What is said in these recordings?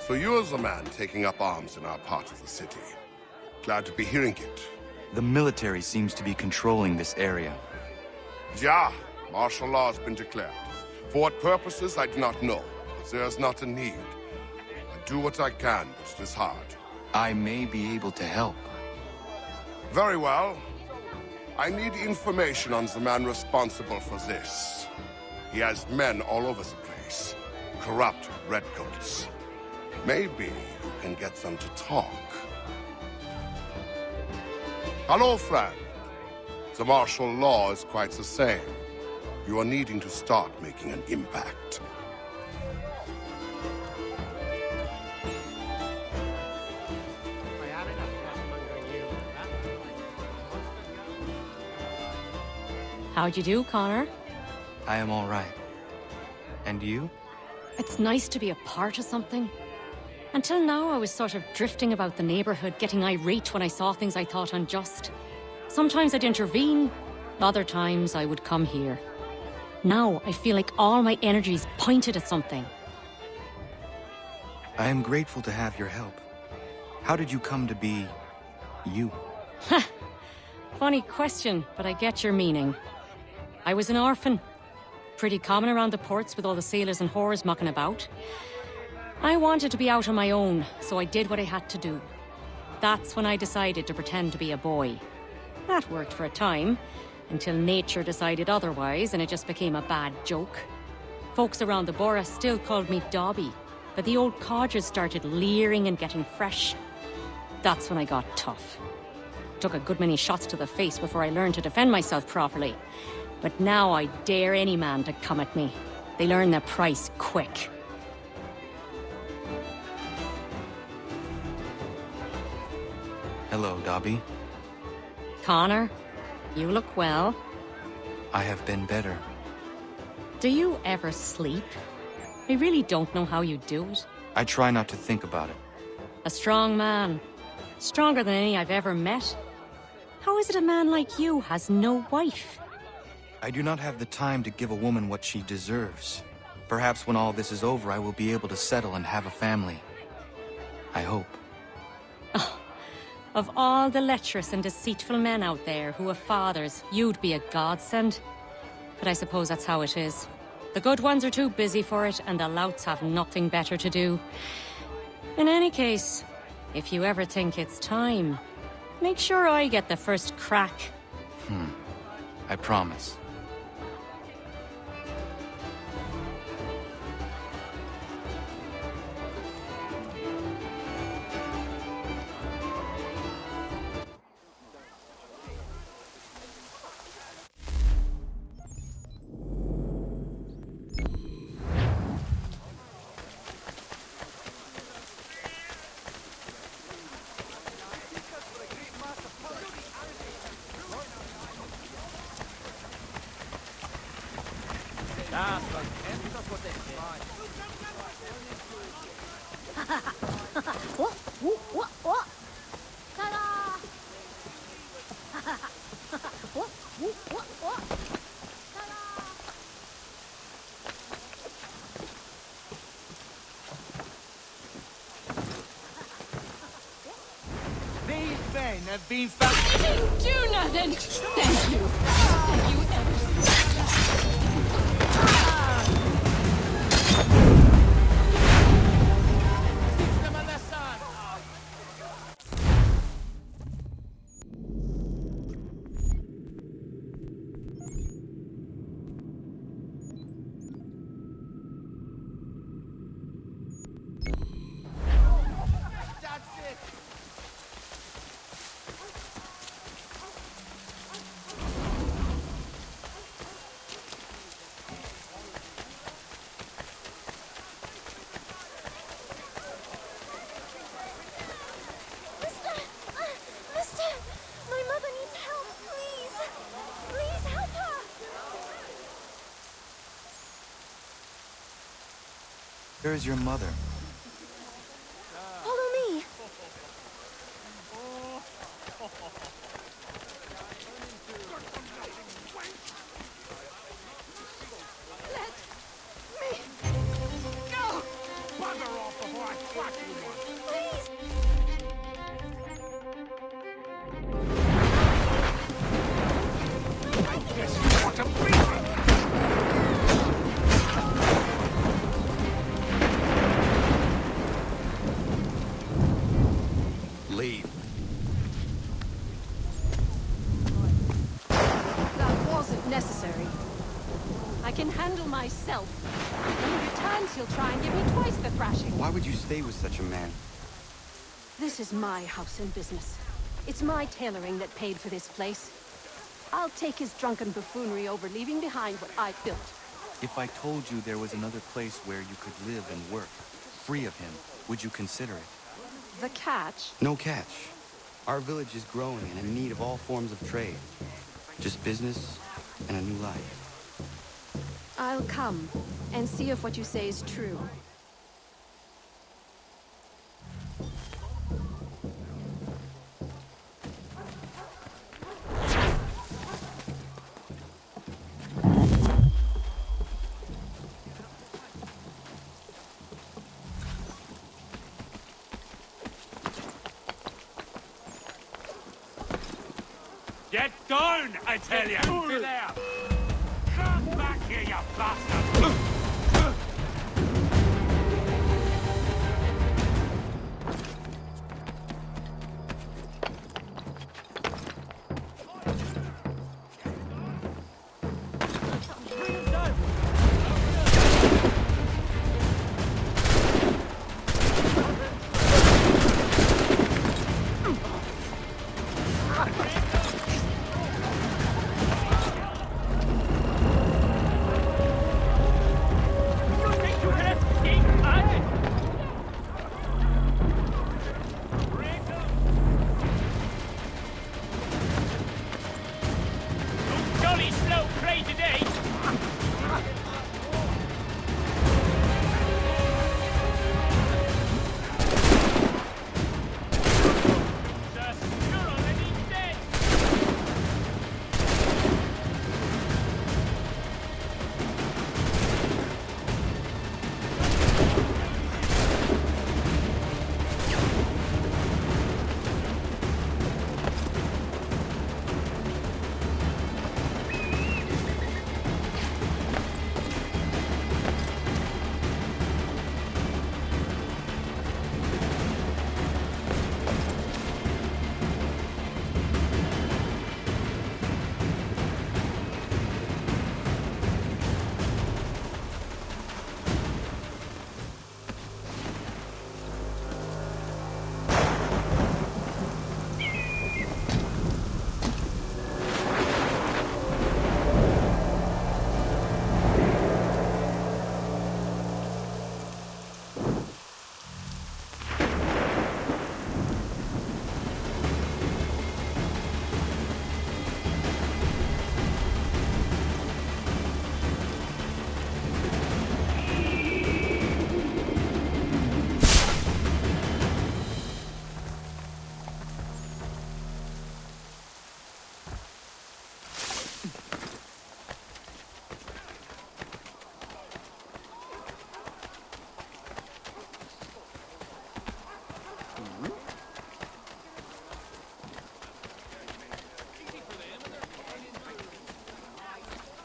So you're the man taking up arms in our part of the city. Glad to be hearing it. The military seems to be controlling this area. Yeah, martial law has been declared. For what purposes, I do not know. But there is not a need. I do what I can, but it is hard. I may be able to help. Very well. I need information on the man responsible for this. He has men all over the place. Corrupt redcoats. Maybe you can get them to talk. Hello, friend. The martial law is quite the same. You are needing to start making an impact. How'd you do, Connor? I am all right. And you? It's nice to be a part of something. Until now, I was sort of drifting about the neighborhood, getting irate when I saw things I thought unjust. Sometimes I'd intervene, other times I would come here. Now, I feel like all my energy's pointed at something. I am grateful to have your help. How did you come to be... you? Funny question, but I get your meaning. I was an orphan. Pretty common around the ports with all the sailors and whores mucking about. I wanted to be out on my own, so I did what I had to do. That's when I decided to pretend to be a boy. That worked for a time, until nature decided otherwise and it just became a bad joke. Folks around the borough still called me Dobby, but the old codgers started leering and getting fresh. That's when I got tough. Took a good many shots to the face before I learned to defend myself properly. But now I dare any man to come at me. They learn their price quick. Hello, Dobby. Connor, you look well. I have been better. Do you ever sleep? I really don't know how you do it. I try not to think about it. A strong man. Stronger than any I've ever met. How is it a man like you has no wife? I do not have the time to give a woman what she deserves. Perhaps when all this is over, I will be able to settle and have a family. I hope. Of all the lecherous and deceitful men out there who have fathers, you'd be a godsend. But I suppose that's how it is. The good ones are too busy for it, and the louts have nothing better to do. In any case, if you ever think it's time, make sure I get the first crack. I promise. These men have been found. I didn't do nothing! Thank you. Thank you ever. Teach them a lesson. That's it. Mister! My mother needs help, please! Please help her! Where is your mother? Follow me! Let me go! Bugger off before I crack you. I can handle myself. When he returns, he'll try and give me twice the thrashing. Why would you stay with such a man? This is my house and business. It's my tailoring that paid for this place. I'll take his drunken buffoonery over, leaving behind what I built. If I told you there was another place where you could live and work, free of him, would you consider it? The catch? No catch. Our village is growing and in need of all forms of trade. Just business and a new life. I'll come and see if what you say is true. Get down, I tell you! Get there! Come back here, you bastard!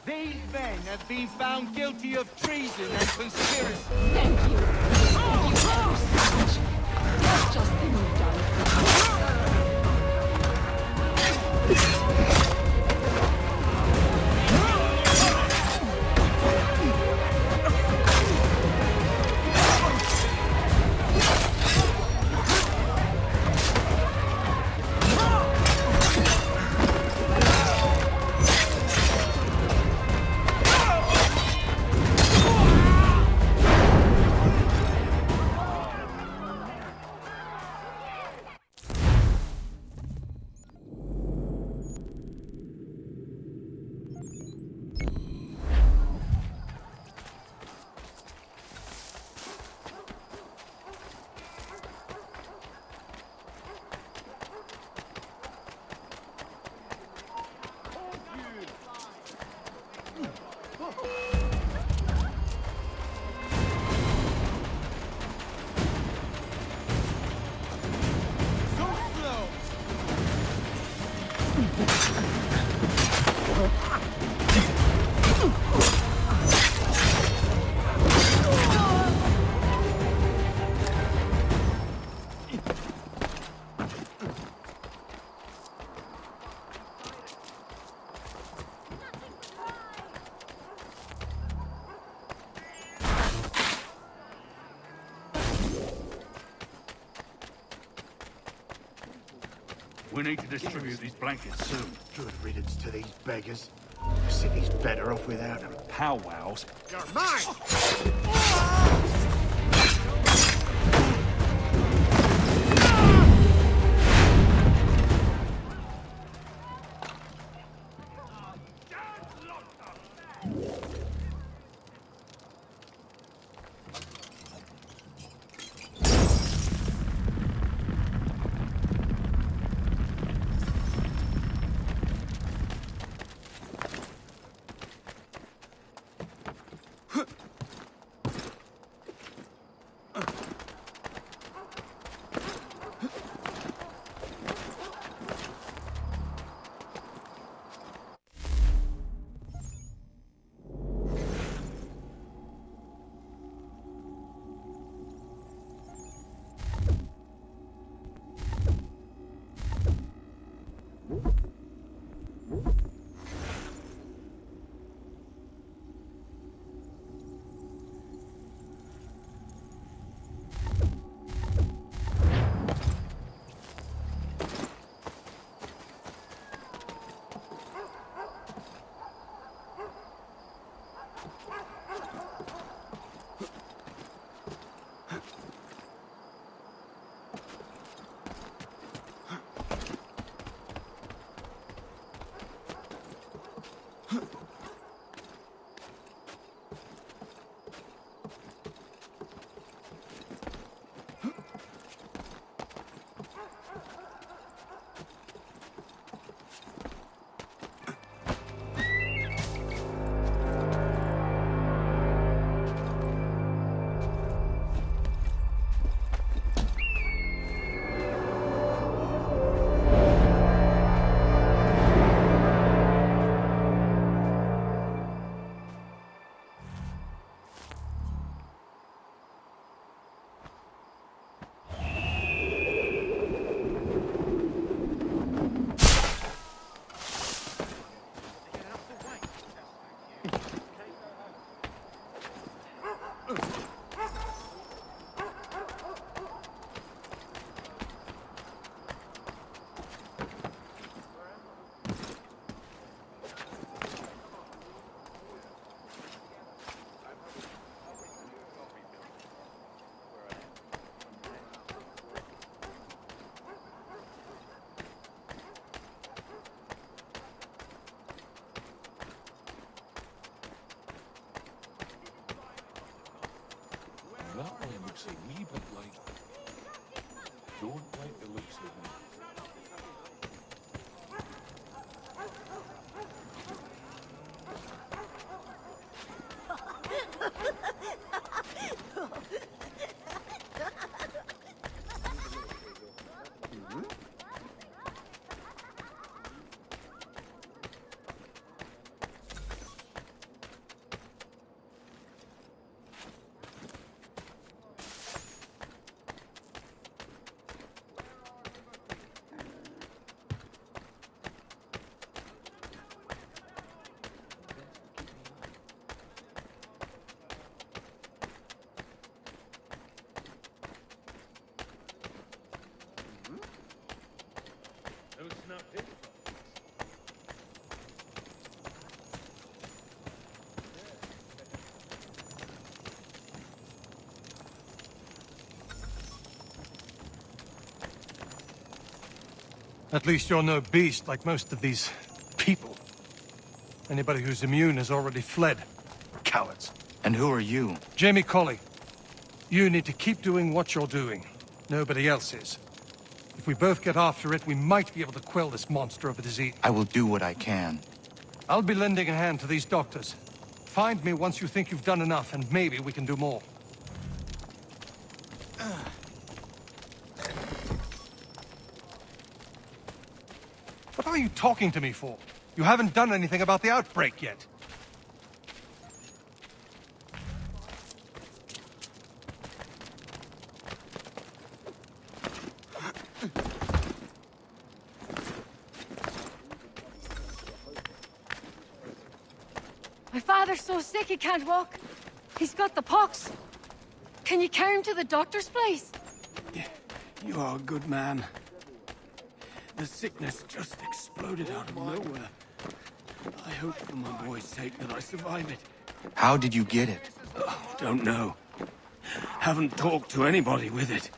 These men have been found guilty of treason and conspiracy. Thank you. You poor savage. That's just the move We need to distribute these blankets soon. Good riddance to these beggars. The city's better off without them. Powwows. You're mine! That one looks a wee bit like... Don't like the looks of it. At least you're no beast like most of these people. Anybody who's immune has already fled. Cowards. And who are you? Jamie Colley. You need to keep doing what you're doing. Nobody else is. If we both get after it, we might be able to quell this monster of a disease. I will do what I can. I'll be lending a hand to these doctors. Find me once you think you've done enough, and maybe we can do more. What are you talking to me for? You haven't done anything about the outbreak yet. My father's so sick he can't walk. He's got the pox. Can you carry him to the doctor's place? You are a good man. The sickness just exploded out of nowhere. I hope for my boy's sake that I survive it. How did you get it? Oh, don't know. Haven't talked to anybody with it.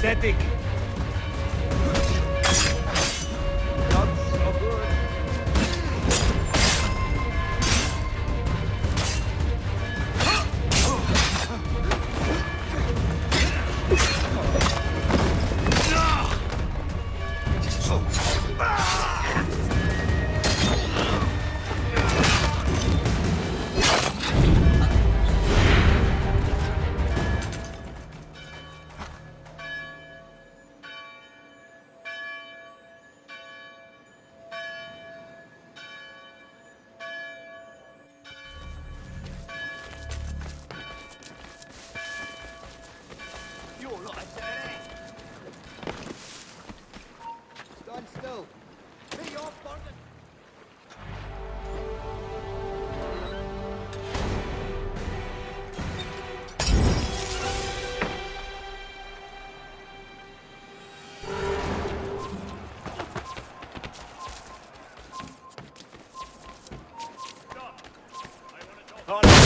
Pathetic. Not so good. On